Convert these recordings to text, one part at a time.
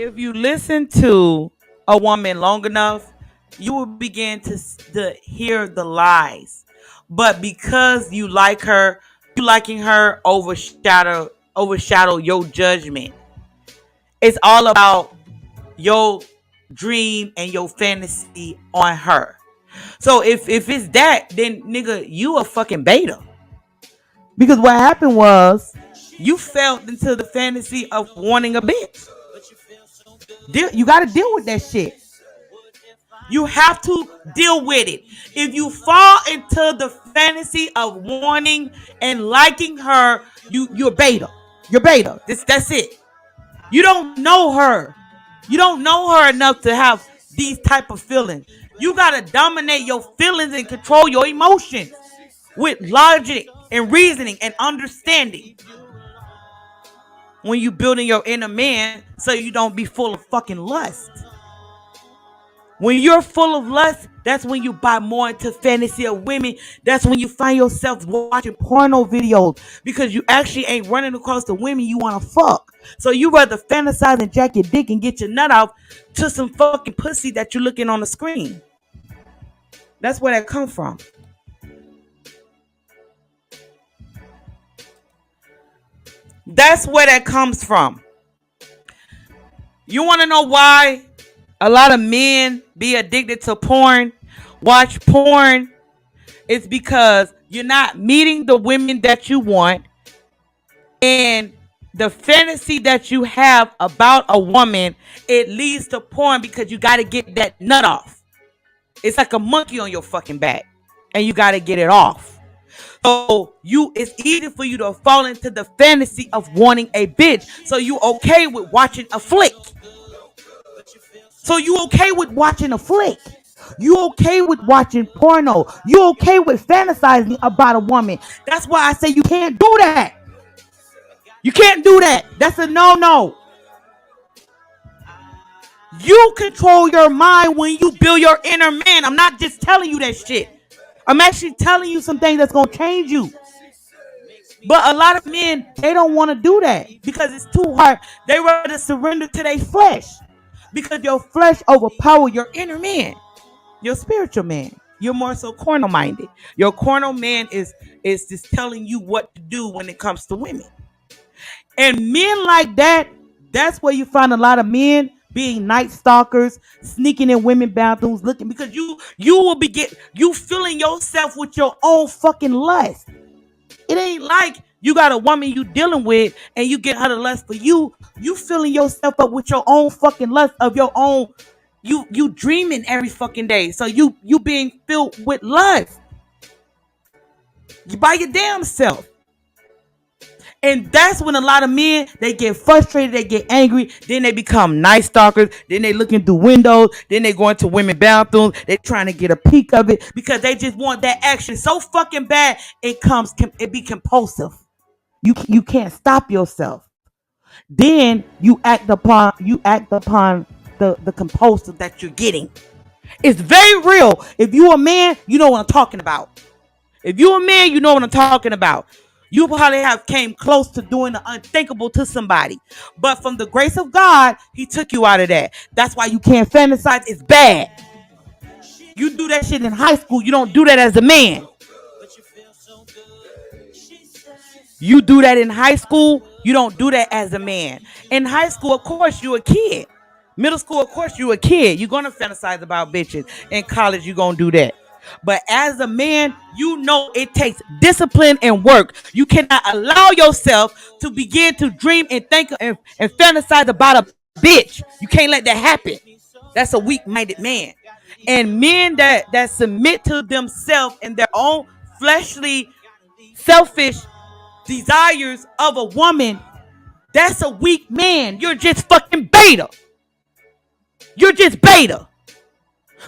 If you listen to a woman long enough, you will begin to hear the lies. But because you like her, you liking her overshadow your judgment. It's all about your dream and your fantasy on her. So if it's that, then nigga, you a fucking beta. Because what happened was you fell into the fantasy of wanting a bitch. You got to deal with that shit. You have to deal with it. If you fall into the fantasy of wanting and liking her, you're beta. You're beta. That's it. You don't know her. You don't know her enough to have these type of feelings. You gotta dominate your feelings and control your emotions with logic and reasoning and understanding. When you building your inner man, so you don't be full of fucking lust. When you're full of lust, that's when you buy more into fantasy of women. That's when you find yourself watching porno videos because you actually ain't running across the women you want to fuck. So you rather fantasize and jack your dick and get your nut out to some fucking pussy that you're looking on the screen. That's where that come from. That's where that comes from. You want to know why a lot of men be addicted to porn, watch porn? It's because you're not meeting the women that you want, and the fantasy that you have about a woman, it leads to porn because you got to get that nut off. It's like a monkey on your fucking back, and you got to get it off. So it's easy for you to fall into the fantasy of wanting a bitch. So you okay with watching a flick. So you okay with watching a flick. You okay with watching porno. You okay with fantasizing about a woman. That's why I say you can't do that. You can't do that. That's a no-no. You control your mind when you build your inner man. I'm not just telling you that shit. I'm actually telling you some things that's going to change you. But a lot of men, they don't want to do that because it's too hard. They rather surrender to their flesh because your flesh overpower your inner man, your spiritual man. You're more so carnal minded. Your carnal man is just telling you what to do when it comes to women. And men like that, that's where you find a lot of men being night stalkers, sneaking in women bathrooms, looking because you will you filling yourself with your own fucking lust. It ain't like you got a woman you dealing with and you get her to lust for you. You filling yourself up with your own fucking lust of your own. You dreaming every fucking day. So you being filled with lust. You by your damn self. And that's when a lot of men, they get frustrated, they get angry, then they become night stalkers, then they looking through windows, then they go into women bathrooms, they trying to get a peek of it because they just want that action so fucking bad it be compulsive. You can't stop yourself. Then you act upon the compulsive that you're getting. It's very real. If you a man, you know what I'm talking about. If you a man, you know what I'm talking about. You probably have came close to doing the unthinkable to somebody. But from the grace of God, he took you out of that. That's why you can't fantasize. It's bad. You do that shit in high school. You don't do that as a man. You do that in high school. You don't do that as a man. In high school, of course, you're a kid. Middle school, of course, you're a kid. You're going to fantasize about bitches. In college, you're going to do that. But as a man, you know it takes discipline and work. You cannot allow yourself to begin to dream and think and fantasize about a bitch. You can't let that happen. That's a weak-minded man. And men that submit to themselves and their own fleshly, selfish desires of a woman, that's a weak man. You're just fucking beta. You're just beta.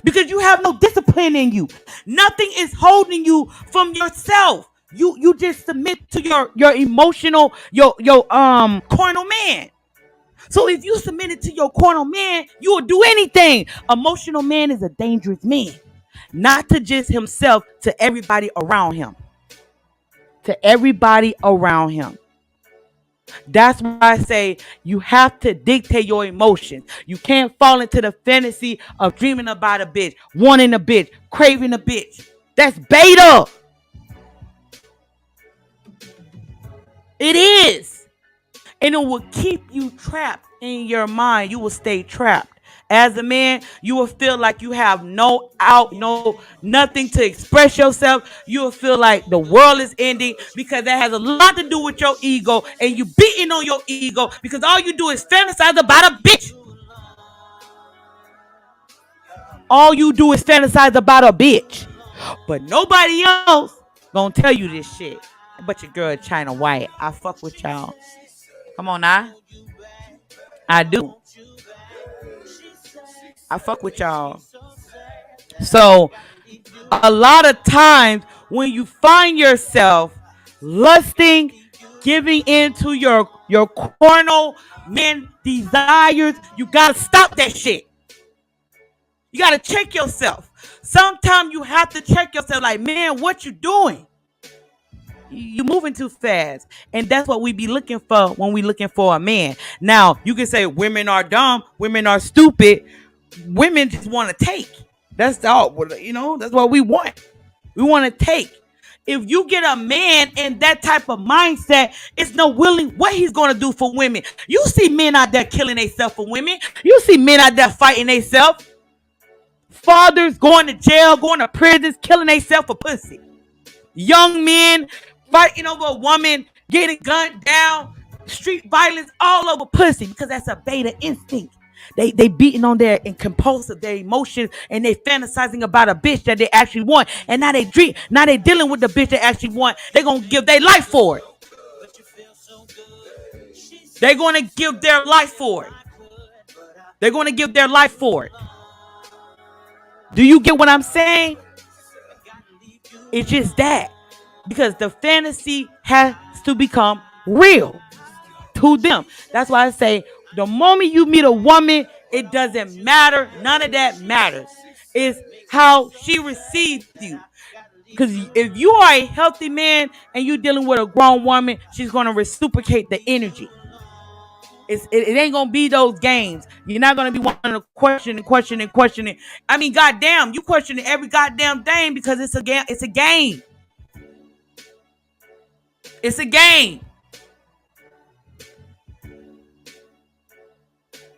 Because you have no discipline in you. Nothing is holding you from yourself. You just submit to your emotional, your carnal man. So if you submit to your carnal man, you will do anything. Emotional man is a dangerous man. Not to just himself, to everybody around him. To everybody around him. That's why I say you have to dictate your emotions. You can't fall into the fantasy of dreaming about a bitch, wanting a bitch, craving a bitch. That's beta. It is. And it will keep you trapped in your mind. You will stay trapped. As a man, you will feel like you have no out, no nothing to express yourself. You will feel like the world is ending because that has a lot to do with your ego, and you beating on your ego because all you do is fantasize about a bitch. All you do is fantasize about a bitch. But nobody else gonna tell you this shit. But your girl China White. I fuck with y'all. Come on now. I do. I fuck with y'all. So a lot of times when you find yourself lusting, giving into your carnal men desires, you gotta stop that shit. You gotta check yourself. Sometimes you have to check yourself like, man, what you doing? You moving too fast. And that's what we be looking for when we looking for a man. Now, you can say women are dumb, women are stupid. Women just want to take. That's all, that's what we want. We want to take. If you get a man in that type of mindset, it's no willing what he's going to do for women. You see men out there killing themselves for women. You see men out there fighting themselves. Fathers going to jail, going to prisons, killing themselves for pussy. Young men fighting over a woman, getting gunned down, street violence all over pussy because that's a beta instinct. They beating on their and compulsive their emotions and they fantasizing about a bitch that they actually want. And now they dealing with the bitch they actually want. They're gonna give their life for it. They're gonna give their life for it. They're gonna give their life for it. Do you get what I'm saying? It's just that. Because the fantasy has to become real to them. That's why I say the moment you meet a woman, it doesn't matter. None of that matters. It's how she receives you. Because if you are a healthy man and you're dealing with a grown woman, she's going to reciprocate the energy. It ain't going to be those games. You're not going to be wanting to questioning. I mean, goddamn, you questioning every goddamn thing because it's a game. It's a game. It's a game.